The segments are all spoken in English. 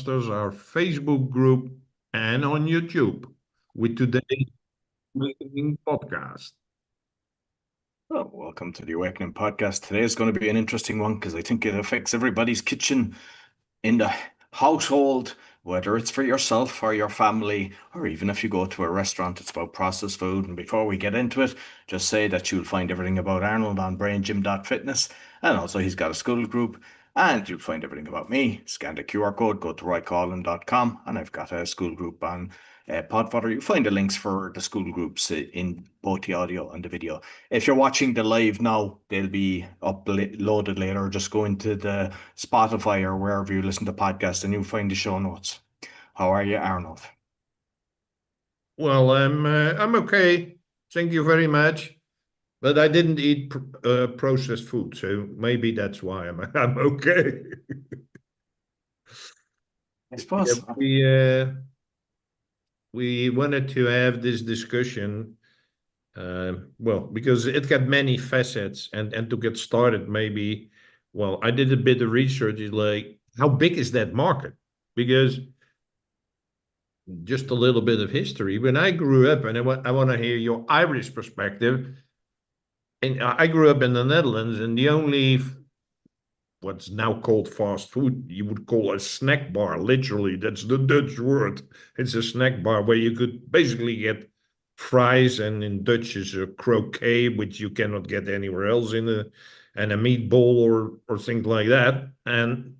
podcasters, our Facebook group, and on YouTube with today's Awakening podcast. Well, welcome to the Awakening podcast. Today is going to be an interesting one because I think it affects everybody's kitchen in the household, whether it's for yourself or your family, or even if you go to a restaurant, it's about processed food. And before we get into it, just say that you'll find everything about Arnold on braingym.fitness. And also, he's got a school group. And you'll find everything about me. Scan the QR code, go to roycollin.com, and I've got a school group on Podfodder. You'll find the links for the school groups in both the audio and the video. If you're watching the live now, they'll be uploaded later. Just go into the Spotify or wherever you listen to podcasts and you'll find the show notes. How are you, Arnold? Well, I'm okay. Thank you very much. But I didn't eat processed food, so maybe that's why I'm okay. I Yeah, suppose. we wanted to have this discussion, well, because it got many facets, and to get started, maybe, well, I did a bit of research. Is like, how big is that market? Because just a little bit of history. When I grew up, and I want to hear your Irish perspective. And I grew up in the Netherlands, and the only what's now called fast food, you would call a snack bar. Literally, that's the Dutch word. It's a snack bar where you could basically get fries, and in Dutch is a croquet, which you cannot get anywhere else and a meatball or things like that. And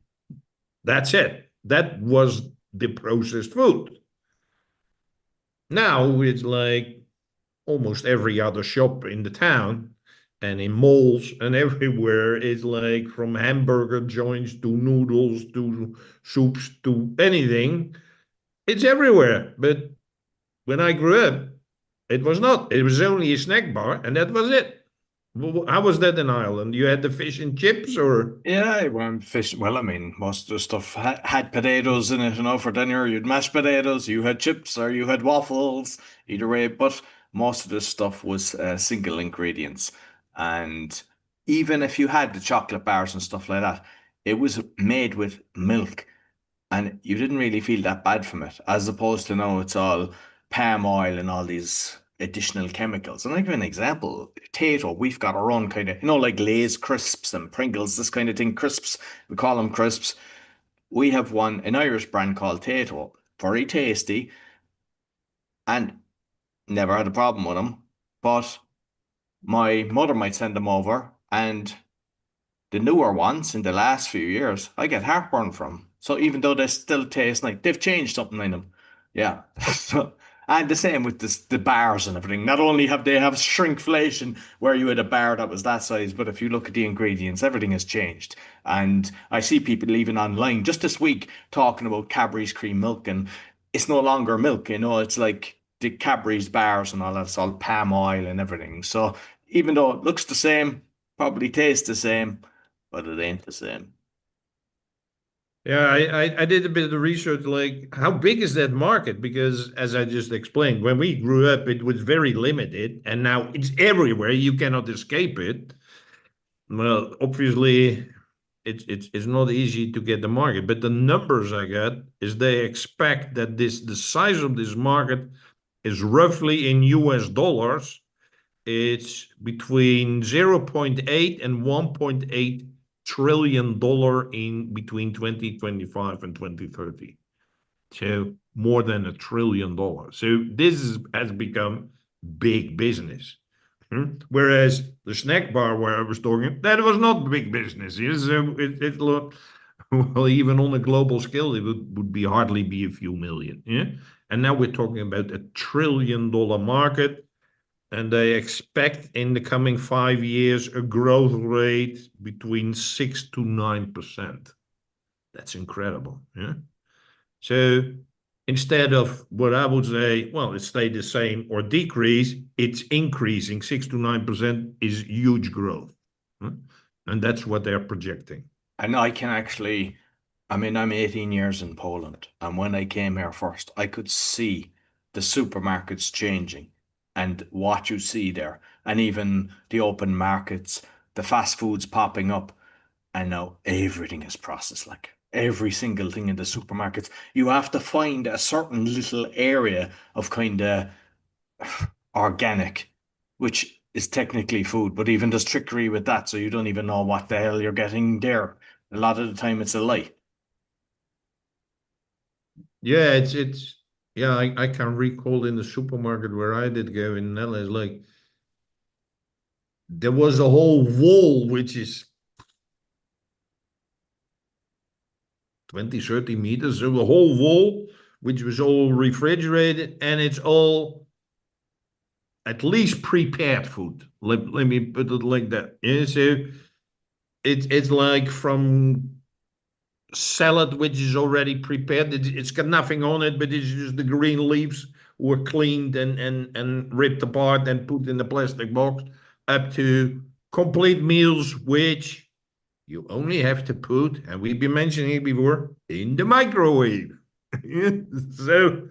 that's it. That was the processed food. Now it's like almost every other shop in the town and in malls and everywhere is like from hamburger joints to noodles to soups to anything. It's everywhere. But when I grew up, it was not. It was only a snack bar, and that was it. How was that in Ireland? You had the fish and chips, or? Yeah, I went fishing. Well, I mean, most of the stuff had potatoes in it, for dinner. You'd mashed potatoes, you had chips, or you had waffles, either way. But most of the stuff was single ingredients. And even if you had the chocolate bars and stuff like that, it was made with milk. And you didn't really feel that bad from it, as opposed to now it's all palm oil and all these additional chemicals. And I'll give you an example. Potato, we've got our own kind of, like Lay's crisps and Pringles, this kind of thing, crisps. We call them crisps. We have an Irish brand called Tato. Very tasty and never had a problem with them. But my mother might send them over and the newer ones in the last few years, I get heartburn from. So even though they still taste like they've changed something in them. Yeah. So, and the same with the bars and everything. Not only have they have shrinkflation where you had a bar that was that size, but if you look at the ingredients, everything has changed. And I see people even online just this week talking about Cadbury's cream milk, and it's no longer milk, it's like the Cadbury's bars and all that. It's all palm oil and everything. So even though it looks the same, probably tastes the same, but it ain't the same. Yeah, I did a bit of research, like how big is that market? Because as I just explained, when we grew up, it was very limited, and now it's everywhere. You cannot escape it. Well, obviously, it's not easy to get the market, but the numbers I got is they expect that the size of this market is roughly in US dollars. It's between 0.8 and 1.8 trillion dollar in between 2025 and 2030. So more than $1 trillion. So has become big business. Whereas the snack bar where I was talking, that was not big business. So it well, even on a global scale, it would be hardly be a few million. Yeah. And now we're talking about $1 trillion market, and they expect in the coming 5 years a growth rate between 6 to 9%. That's incredible. Yeah. So instead of what I would say, well, it stayed the same or decrease, it's increasing. 6 to 9% is huge growth. And that's what they're projecting. And I can actually, I mean, I'm 18 years in Poland, and when I came here first, I could see the supermarkets changing and what you see there, and even the open markets, the fast foods popping up, and now everything is processed. Like every single thing in the supermarkets. You have to find a certain little area of kind of organic, which is technically food, but even there's trickery with that, so you don't even know what the hell you're getting there. A lot of the time it's a lie. Yeah, it's yeah, I can recall in the supermarket where I did go in the Netherlands, like there was a whole wall which is 20, 30 meters, so a whole wall which was all refrigerated, and it's all at least prepared food. Let me put it like that. Yeah, so it's like from salad which is already prepared. It's got nothing on it, but it's just the green leaves were cleaned and ripped apart and put in a plastic box, up to complete meals which you only have to put, and we've been mentioning it before, in the microwave. So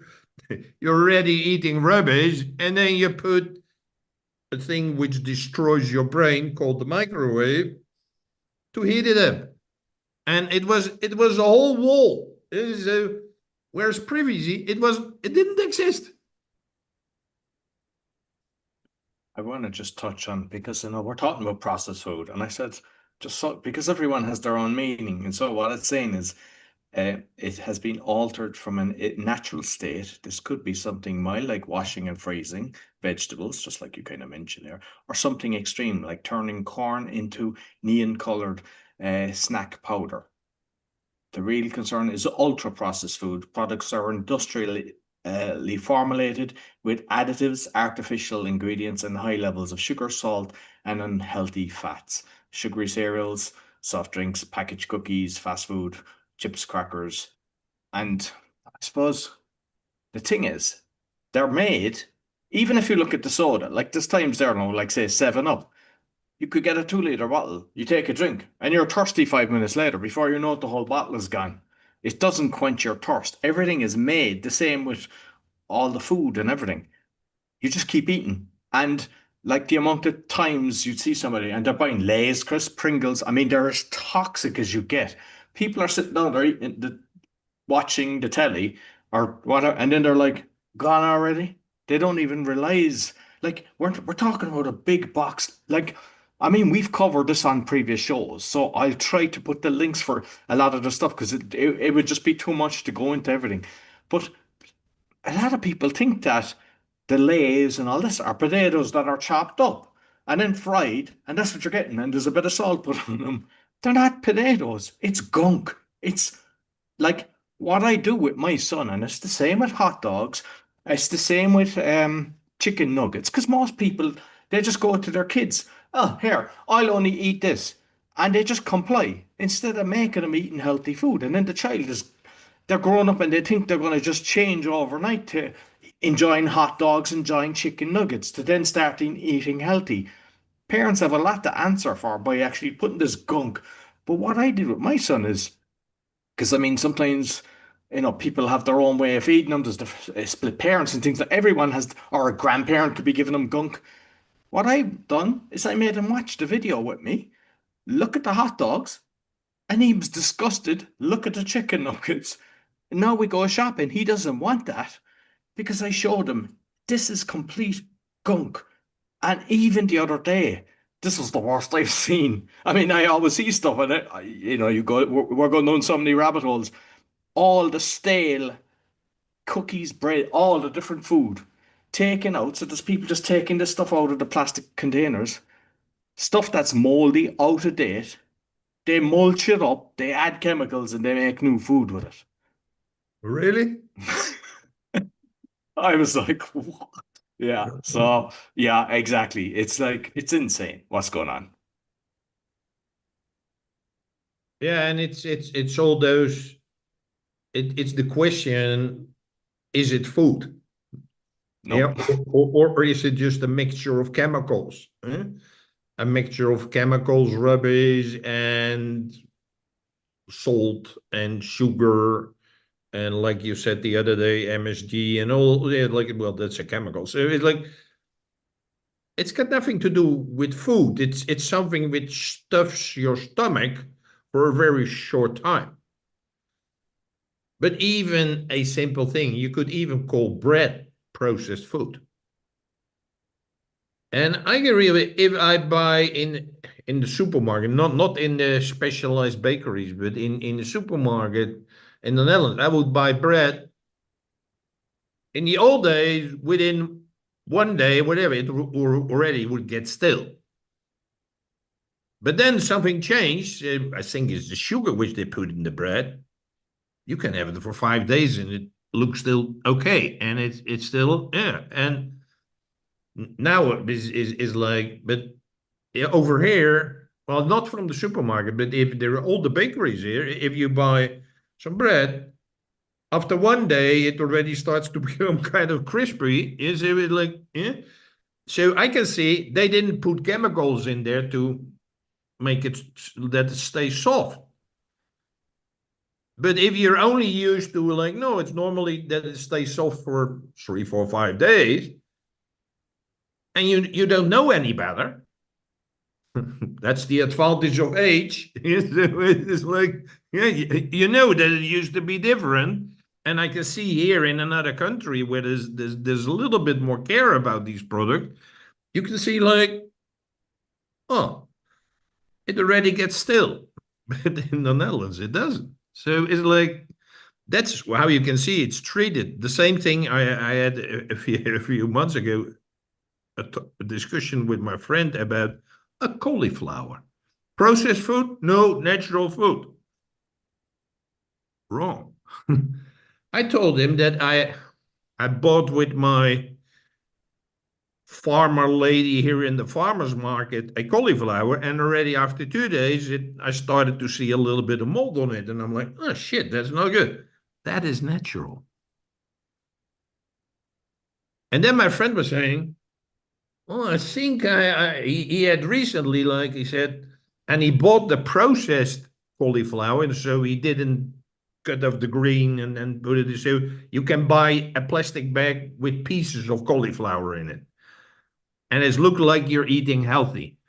you're already eating rubbish, and then you put a thing which destroys your brain called the microwave to heat it up. And it was a whole wall. Whereas previously it didn't exist. I want to just touch on because we're talking about processed food, and I said just so because everyone has their own meaning, and so what it's saying is it has been altered from a natural state. This could be something mild like washing and freezing vegetables, just like you kind of mentioned there, or something extreme like turning corn into neon colored snack powder. The real concern is ultra processed food. Products are industrially formulated with additives, artificial ingredients, and high levels of sugar, salt, and unhealthy fats. Sugary cereals, soft drinks, packaged cookies, fast food, chips, crackers. And I suppose the thing is, they're made, even if you look at the soda, like there's times there now, like say 7 Up. You could get a 2 liter bottle, you take a drink, and you're thirsty 5 minutes later. Before you know it, the whole bottle is gone. It doesn't quench your thirst. Everything is made the same with all the food and everything. You just keep eating. And like the amount of times you'd see somebody and they're buying Lay's, crisps, Pringles, I mean, they're as toxic as you get. People are sitting down there watching the telly or whatever, and then they're like, gone already. They don't even realize. Like we're talking about a big box. Like, I mean, we've covered this on previous shows, so I'll try to put the links for a lot of the stuff because it would just be too much to go into everything. But a lot of people think that the Lays and all this are potatoes that are chopped up and then fried, and that's what you're getting, and there's a bit of salt put on them. They're not potatoes. It's gunk. It's like what I do with my son, and it's the same with hot dogs. It's the same with chicken nuggets, because most people they just go to their kids. Oh, here, I'll only eat this, and they just comply instead of making them eating healthy food. And then the child is they're growing up and they think they're going to just change overnight to enjoying hot dogs, enjoying chicken nuggets, to then starting eating healthy. Parents have a lot to answer for by actually putting this gunk. But what I did with my son is because I mean, sometimes people have their own way of feeding them. There's the split parents and things that everyone has, or a grandparent could be giving them gunk. What I've done is I made him watch the video with me, look at the hot dogs, and he was disgusted. Look at the chicken nuggets. And now we go shopping. He doesn't want that because I showed him this is complete gunk. And even the other day, this was the worst I've seen. I mean, I always see stuff in it. We're going down so many rabbit holes. All the stale cookies, bread, all the different food taken out. So there's people just taking this stuff out of the plastic containers, stuff that's moldy, out of date. They mulch it up, they add chemicals, and they make new food with it. Really? I was like, what? Yeah. So, yeah, exactly. It's like, it's insane what's going on. Yeah, and it's all those. It's the question: is it food? Yeah, Nope. or is it just a mixture of chemicals? A mixture of chemicals, rubbish, and salt and sugar, and like you said the other day, MSG and all. Yeah, like well, that's a chemical. So it's like it's got nothing to do with food. It's something which stuffs your stomach for a very short time. But even a simple thing, you could even call bread processed food. And I can really, if I buy in the supermarket, not in the specialized bakeries, but in the supermarket in the Netherlands, I would buy bread. In the old days, within one day, whatever, it already would get stale. But then something changed. I think it's the sugar which they put in the bread. You can have it for 5 days and it looks still okay, and it's still, yeah. And now is like, but yeah, over here, well, not from the supermarket, but if there are all the bakeries here, if you buy some bread, after one day it already starts to become kind of crispy. Is it like, yeah? So I can see they didn't put chemicals in there to make it that it stays soft. But if you're only used to like, no, it's normally that it stays soft for 3, 4, 5 days, and you don't know any better. That's the advantage of age. It's like, yeah, you know that it used to be different. And I can see here in another country where there's a little bit more care about these products. You can see like, oh, it already gets still. But in the Netherlands, it doesn't. So it's like, that's how you can see it's treated. The same thing I had a few months ago, a discussion with my friend about a cauliflower. Processed food? No, natural food. Wrong. I told him that I bought with my farmer lady here in the farmer's market a cauliflower, and already after 2 days I started to see a little bit of mold on it, and I'm like, oh shit, that's not good. That is natural. And then my friend was saying, oh, I think he had recently, like he said, and he bought the processed cauliflower, and so he didn't cut off the green and put it. So you can buy a plastic bag with pieces of cauliflower in it, and it's looked like you're eating healthy.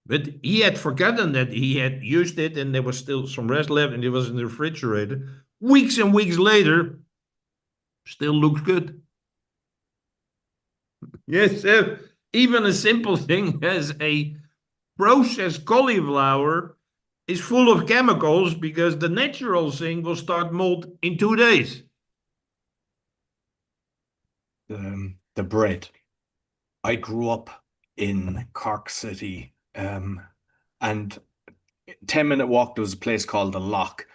But he had forgotten that he had used it, and there was still some rest left, and it was in the refrigerator. Weeks and weeks later, still looks good. Yes, so even a simple thing as a processed cauliflower is full of chemicals because the natural thing will start mold in 2 days. The bread. I grew up in Cork City, and 10-minute walk, there was a place called the Loch,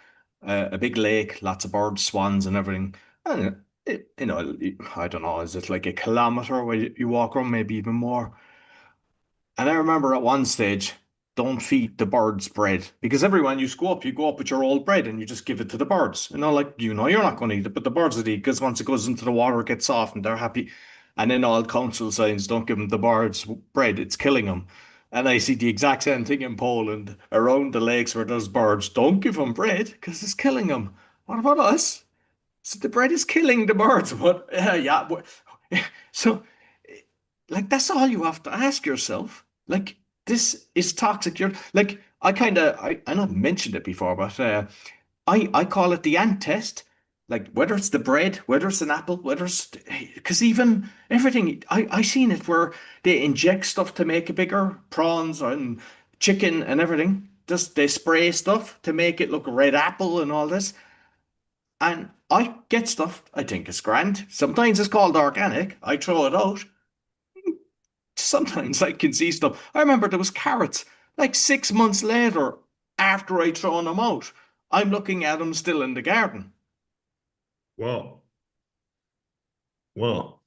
a big lake, lots of birds, swans, and everything. And I don't know, is it like a kilometer where you walk around, maybe even more? And I remember at one stage, don't feed the birds bread because everyone you go up with your old bread and you just give it to the birds. Like you're not going to eat it, but the birds would eat because once it goes into the water, it gets soft and they're happy. And then all council signs, don't give them the birds bread, it's killing them. And I see the exact same thing in Poland around the lakes where there's birds. Don't give them bread because it's killing them. What about us? So the bread is killing the birds. What? Yeah. So like that's all you have to ask yourself. Like this is toxic. You're like I not mentioned it before, but I call it the ant test. Like whether it's the bread, whether it's an apple, whether it's because even everything I seen it where they inject stuff to make it bigger, prawns and chicken and everything. Just they spray stuff to make it look a red apple and all this. And I get stuff. I think it's grand. Sometimes it's called organic. I throw it out. Sometimes I can see stuff. I remember there was carrots like 6 months later after I'd thrown them out. I'm looking at them still in the garden. Well, well,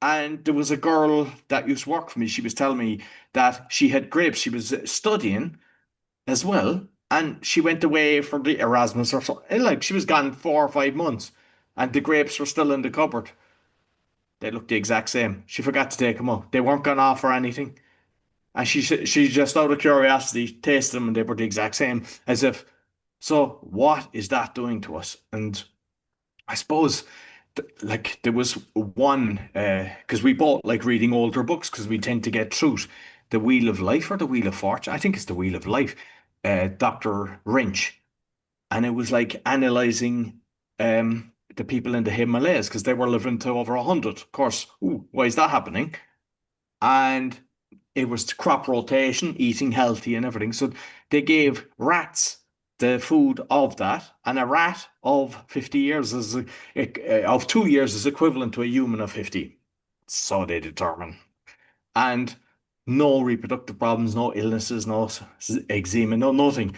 And there was a girl that used to work for me. She was telling me that she had grapes. She was studying as well. And she went away for the Erasmus or something. Like she was gone 4 or 5 months. And the grapes were still in the cupboard. They looked the exact same. She forgot to take them out. They weren't gone off or anything. And she just out of curiosity tasted them and they were the exact same as if. So what is that doing to us? And I suppose like there was one because we both like reading older books because we tend to get through the Wheel of Life or the Wheel of Fortune. I think it's the Wheel of Life. Dr. Wrench. and it was like analyzing the people in the Himalayas because they were living to over 100. Of course, ooh, why is that happening? And it was crop rotation, eating healthy and everything. So they gave rats the food of that, and a rat of 50 years of 2 years is equivalent to a human of 50. So they determine. And no reproductive problems, no illnesses, no eczema, no nothing.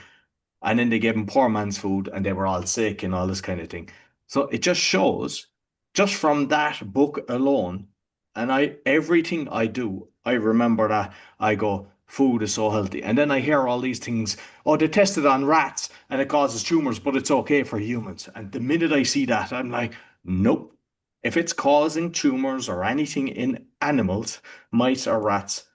And then they gave them poor man's food and they were all sick and all this kind of thing. So it just shows, just from that book alone, and everything I do, I remember that I go, food is so healthy. And then I hear all these things, oh, they tested on rats and it causes tumors, but it's okay for humans. And the minute I see that, I'm like, nope. If it's causing tumors or anything in animals, mice or rats,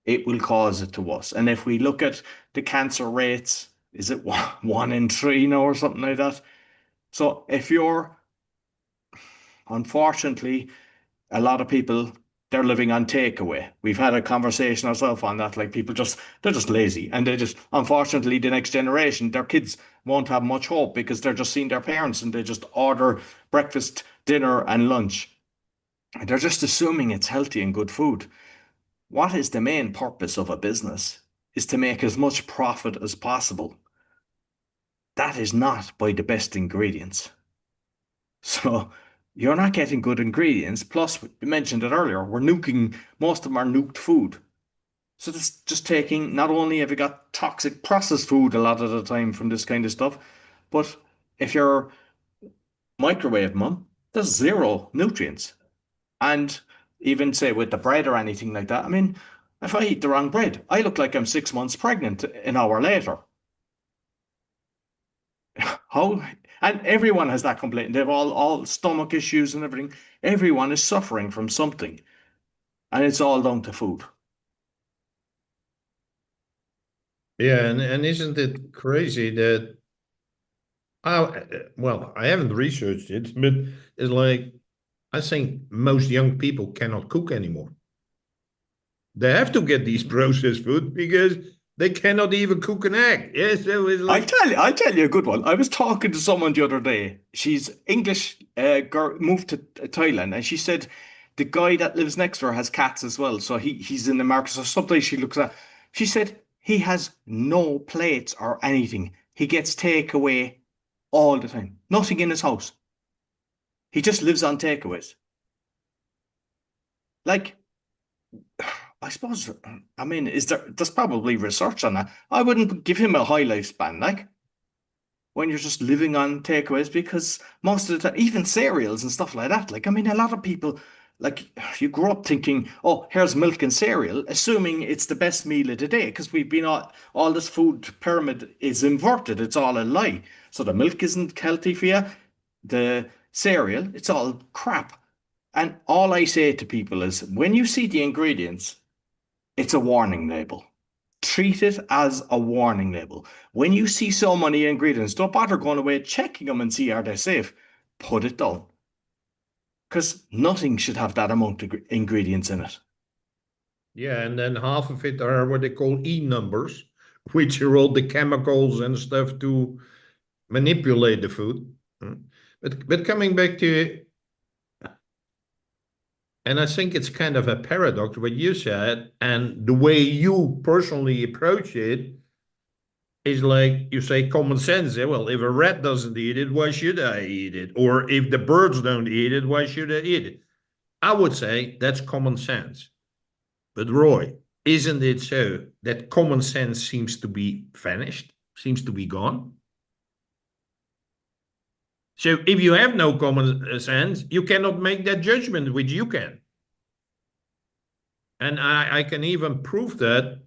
it will cause it to us. And if we look at the cancer rates, is it one in three now or something like that? So if you're, unfortunately, a lot of people, they're living on takeaway. We've had a conversation ourselves on that. Like people just, they're just lazy. And they just, unfortunately, the next generation, their kids won't have much hope because they're just seeing their parents and they just order breakfast, dinner, and lunch. And they're just assuming it's healthy and good food. What is the main purpose of a business? Is to make as much profit as possible. That is not by the best ingredients. So you're not getting good ingredients. Plus, we mentioned it earlier, we're nuking, most of them are nuked food. So that's just taking, not only have you got toxic processed food a lot of the time from this kind of stuff, but if you're microwave them, there's zero nutrients. And even say with the bread or anything like that, I mean, if I eat the wrong bread, I look like I'm 6 months pregnant an hour later. How? And everyone has that complaint. They've all stomach issues and everything. Everyone is suffering from something, and it's all down to food. Yeah, and isn't it crazy that well, I haven't researched it, but it's like I think most young people cannot cook anymore. They have to get these processed food because they cannot even cook an egg. Yeah, so it's like, I'll tell you a good one. I was talking to someone the other day. She's English, girl, moved to Thailand, and she said the guy that lives next to her has cats as well. So he's in the market. So sometimes she looks at. She said he has no plates or anything. He gets takeaway all the time. Nothing in his house. He just lives on takeaways. Like, I suppose, I mean, there's probably research on that. I wouldn't give him a high lifespan, like when you're just living on takeaways, because most of the time, even cereals and stuff like that. Like, I mean, a lot of people, like, you grow up thinking, oh, here's milk and cereal, assuming it's the best meal of the day, because we've been all this food pyramid is inverted. It's all a lie. So the milk isn't healthy for you. The cereal, it's all crap. And all I say to people is when you see the ingredients, it's a warning label. Treat it as a warning label. When you see so many ingredients, don't bother going away checking them and see are they safe. Put it down. Because nothing should have that amount of ingredients in it. yeah, and then half of it are what they call E numbers, which are all the chemicals and stuff to manipulate the food. Mm. But coming back to, and I think it's kind of a paradox what you said, and the way you personally approach it is like you say common sense. Eh? Well, if a rat doesn't eat it, why should I eat it? Or if the birds don't eat it, why should I eat it? I would say that's common sense. But Roy, isn't it so that common sense seems to be vanished, seems to be gone? So if you have no common sense, you cannot make that judgment, which you can. And I can even prove that,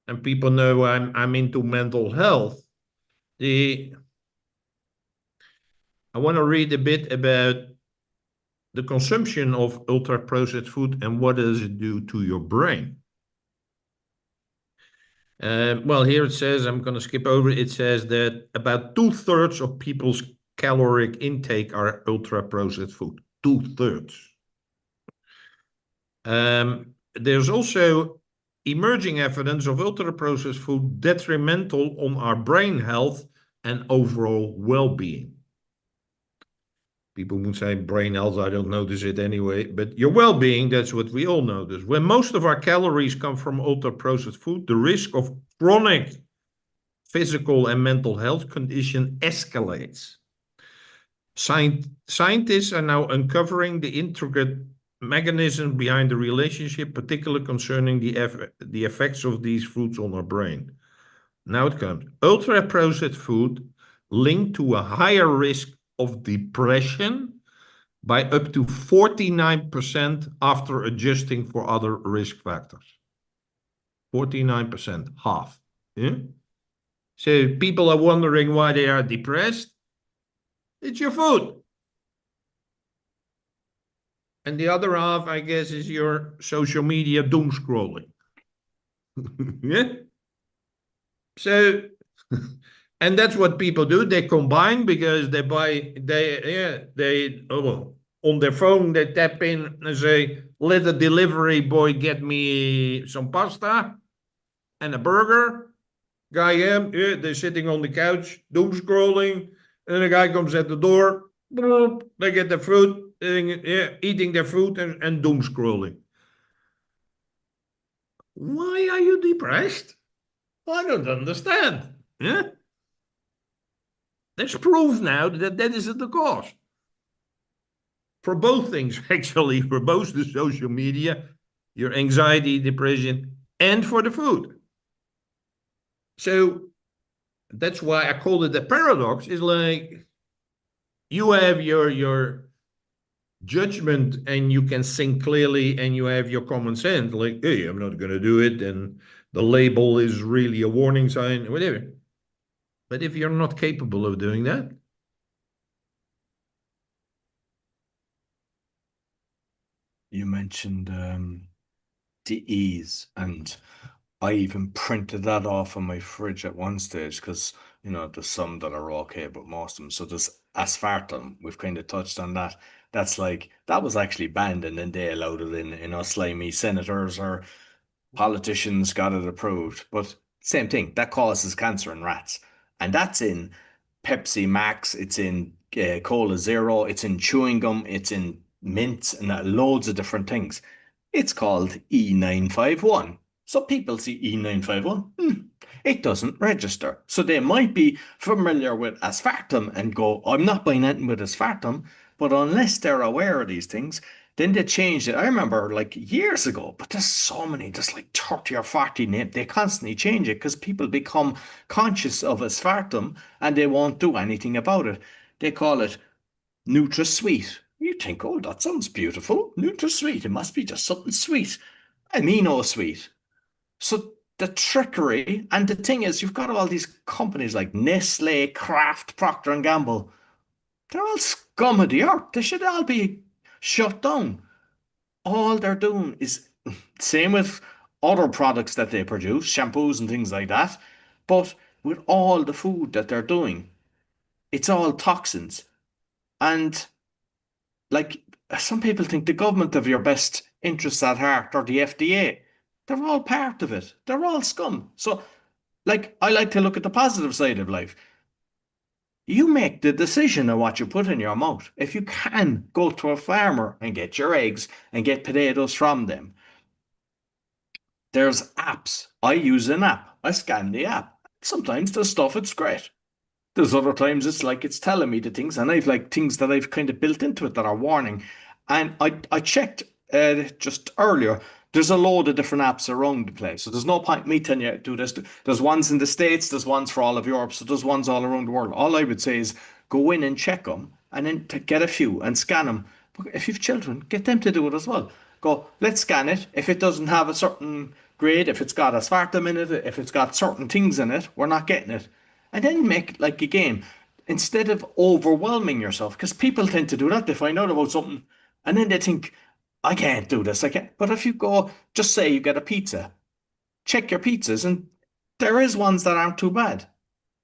and people know I'm into mental health. The I want to read a bit about the consumption of ultra processed food and what does it do to your brain. Well, here it says, I'm going to skip over it. It says that about 2/3 of people's caloric intake are ultra processed food. 2/3. There's also emerging evidence of ultra processed food detrimental on our brain health and overall well-being. People would say brain health, I don't notice it anyway, but your well-being, that's what we all notice. When most of our calories come from ultra-processed food, the risk of chronic physical and mental health condition escalates. Scientists are now uncovering the intricate mechanism behind the relationship, particularly concerning the effects of these foods on our brain. Now it comes. Ultra-processed food linked to a higher risk of depression by up to 49% after adjusting for other risk factors. 49%, half. Yeah? So people are wondering why they are depressed. It's your food. And the other half, I guess, is your social media doom scrolling. Yeah. So, and that's what people do. They combine because on their phone, they tap in and say, let the delivery boy get me some pasta and a burger. Guy, yeah, they're sitting on the couch, doom scrolling, and the guy comes at the door. They get their food, eating their food and doom scrolling. Why are you depressed? I don't understand. Yeah? There's proof now that that isn't the cause. For both things, actually, for both the social media, your anxiety, depression, and for the food. So that's why I call it the paradox. Is like you have your judgment and you can think clearly and you have your common sense, like, hey, I'm not going to do it. And the label is really a warning sign, whatever. But if you're not capable of doing that, You mentioned the ease, and I even printed that off on my fridge at one stage because, there's some that are okay, but most of them. So there's aspartame. We've kind of touched on that. That's like, that was actually banned and then they allowed it in us slimy senators or politicians got it approved. But same thing, that causes cancer in rats. And that's in Pepsi Max, it's in Cola Zero, it's in chewing gum, it's in mints, and loads of different things. It's called E951. So people see E951, it doesn't register. So they might be familiar with aspartame and go, I'm not buying anything with aspartame. But unless they're aware of these things, then they changed it. I remember like years ago, but there's so many, there's like 30 or 40 names. They constantly change it because people become conscious of aspartame and they won't do anything about it. They call it NutraSweet. You think, oh, that sounds beautiful. NutraSweet. It must be just something sweet. Amino sweet. So the trickery, and the thing is, you've got all these companies like Nestle, Kraft, Procter and Gamble. They're all scum of the earth. They should all be shut down. All they're doing is same with other products that they produce, shampoos and things like that. But with all the food that they're doing, it's all toxins. And like some people think the government have your best interests at heart or the FDA. They're all part of it. They're all scum. So, like, I like to look at the positive side of life. You make the decision of what you put in your mouth. If you can go to a farmer and get your eggs and get potatoes from them, there's apps. I use an app. I scan the app. Sometimes the stuff it's great. There's other times it's like it's telling me the things, and I've like things that I've kind of built into it that are warning. And I checked just earlier. There's a load of different apps around the place, so there's no point me telling you to do this. There's ones in the States, there's ones for all of Europe, so there's ones all around the world. All I would say is go in and check them, and then to get a few and scan them. But if you've children, get them to do it as well. Go, let's scan it. If it doesn't have a certain grade, if it's got aspartame in it, if it's got certain things in it, we're not getting it. And then make like a game instead of overwhelming yourself, because people tend to do that. They find out about something and then they think, I can't do this. I can't. But if you go, just say you get a pizza, check your pizzas, and there is ones that aren't too bad.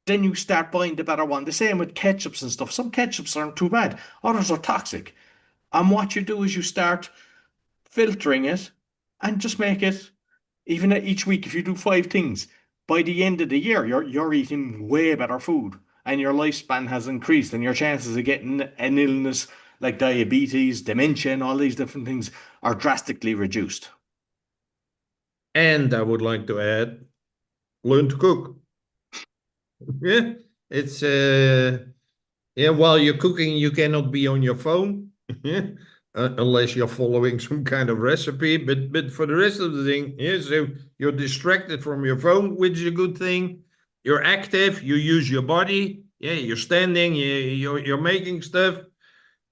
Then you start buying the better one. The same with ketchups and stuff. Some ketchups aren't too bad, others are toxic. And what you do is you start filtering it and just make it, even each week, if you do 5 things, by the end of the year, you're eating way better food. and your lifespan has increased, and your chances of getting an illness like diabetes, dementia, and all these different things are drastically reduced. And I would like to add, learn to cook. Yeah, it's yeah, while you're cooking, you cannot be on your phone. Yeah, unless you're following some kind of recipe. But for the rest of the thing, yeah, so you're distracted from your phone, which is a good thing. You're active, you use your body. Yeah, you're standing, you're making stuff,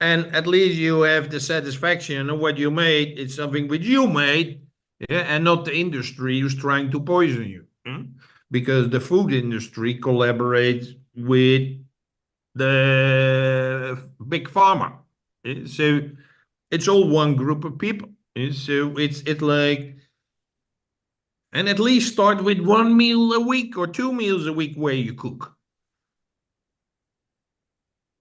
and at least you have the satisfaction of what you made. It's something which you made, yeah, and not the industry who's trying to poison you. Hmm? Because the food industry collaborates with the big pharma. So it's all one group of people. So it's like, and at least start with 1 meal a week or 2 meals a week where you cook.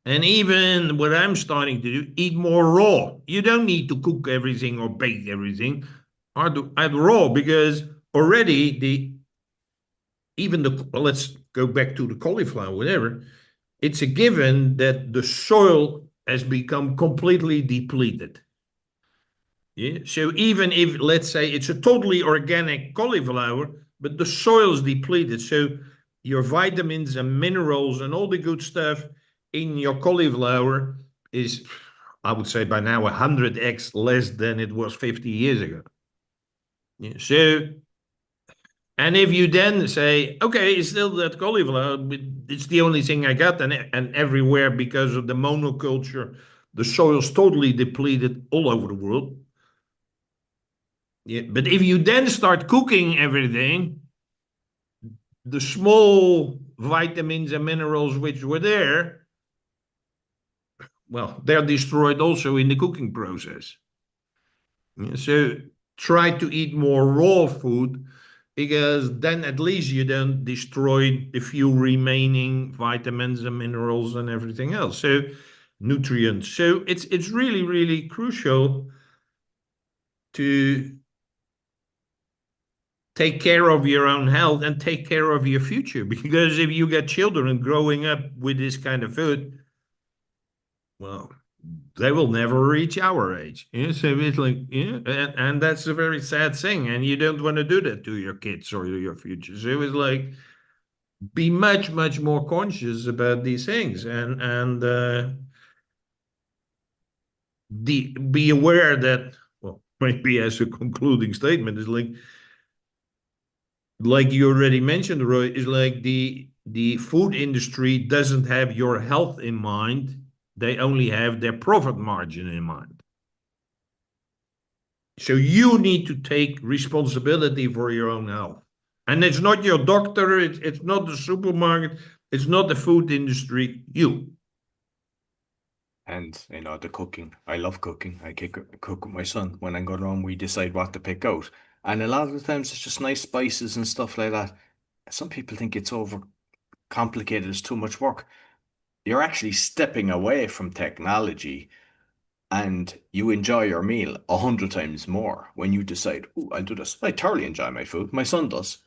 And even what I'm starting to do, eat more raw. You don't need to cook everything or bake everything. Add raw because already the even the well, let's go back to the cauliflower, whatever. It's a given that the soil has become completely depleted. Yeah. So even if let's say it's a totally organic cauliflower, but the soil's depleted, so your vitamins and minerals and all the good stuff in your cauliflower is, I would say by now 100x less than it was 50 years ago. Yeah. So and if you then say, okay, it's still that cauliflower, but it's the only thing I got, and everywhere because of the monoculture, the soil's totally depleted all over the world. Yeah, but if you then start cooking everything, the small vitamins and minerals which were there, well, they're destroyed also in the cooking process. Yeah, so try to eat more raw food because then at least you don't destroy the few remaining vitamins and minerals and everything else. So nutrients. So it's really, really crucial to take care of your own health and take care of your future. Because if you get children growing up with this kind of food, well, they will never reach our age. Yeah, so it's like, yeah, and that's a very sad thing. And you don't want to do that to your kids or your future. So it's like be much, much more conscious about these things and be aware that, well, maybe as a concluding statement is like you already mentioned, Roy, is like the food industry doesn't have your health in mind. They only have their profit margin in mind. So you need to take responsibility for your own health. And it's not your doctor, it's not the supermarket, it's not the food industry, you. And the cooking. I love cooking. I cook with my son. When I go home, we decide what to pick out. And a lot of the times it's just nice spices and stuff like that. Some people think it's over complicated, it's too much work. You're actually stepping away from technology and you enjoy your meal 100 times more when you decide, oh, I'll do this. I thoroughly enjoy my food. My son does.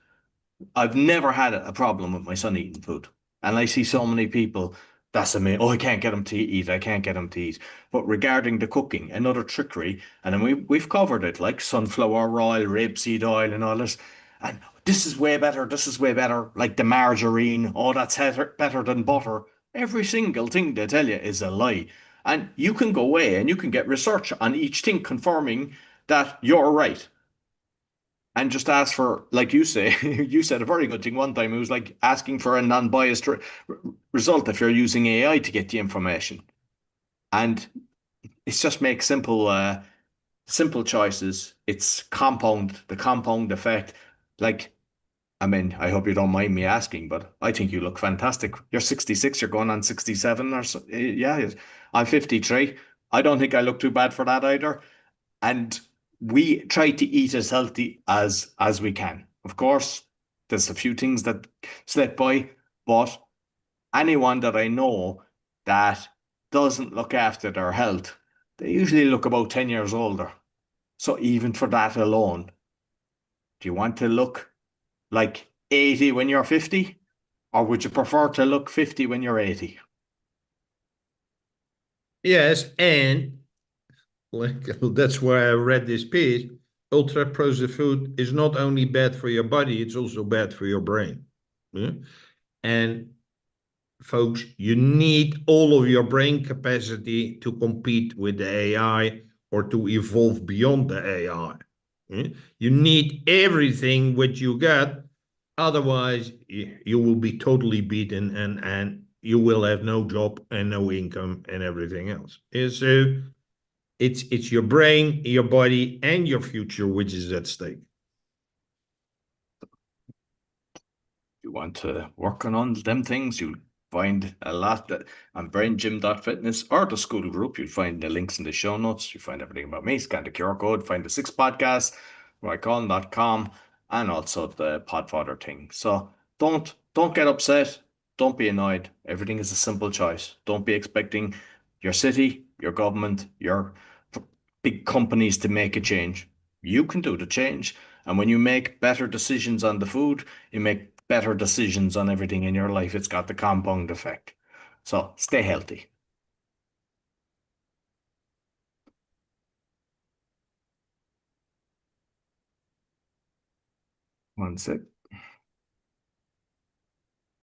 I've never had a problem with my son eating food. And I see so many people, that's amazing. Oh, I can't get him to eat. I can't get him to eat. But regarding the cooking, another trickery, and then we've covered it, like sunflower oil, rapeseed oil, and all this. And this is way better. This is way better. Like the margarine. Oh, that's better than butter. Every single thing they tell you is a lie. And you can go away and you can get research on each thing confirming that you're right and just ask for, like you say, you said a very good thing one time. It was like asking for a non-biased result if you're using AI to get the information. And it's just make simple choices. It's the compound effect. Like, I mean, I hope you don't mind me asking, but I think you look fantastic. You're 66, you're going on 67 or so. Yeah, I'm 53. I don't think I look too bad for that either, and we try to eat as healthy as we can. Of course, there's a few things that slip by, but anyone that I know that doesn't look after their health, they usually look about 10 years older. So even for that alone, do you want to look like 80 when you're 50? Or would you prefer to look 50 when you're 80? Yes, and like that's why I read this piece. Ultra processed food is not only bad for your body, it's also bad for your brain. Yeah? And folks, you need all of your brain capacity to compete with the AI or to evolve beyond the AI. Yeah? You need everything what you got, otherwise you will be totally beaten and you will have no job and no income and everything else. And so it's your brain, your body, and your future which is at stake. You want to work on all them things, you'll find a lot that on braingym.fitness or the school group. You'll find the links in the show notes. You'll find everything about me. Scan the QR code, find the six podcasts, roycolin.com, and also the Podfather thing. So don't get upset. Don't be annoyed. Everything is a simple choice. Don't be expecting your city, your government, your big companies to make a change. You can do the change. And when you make better decisions on the food, you make better decisions on everything in your life. It's got the compound effect. So stay healthy. One sec.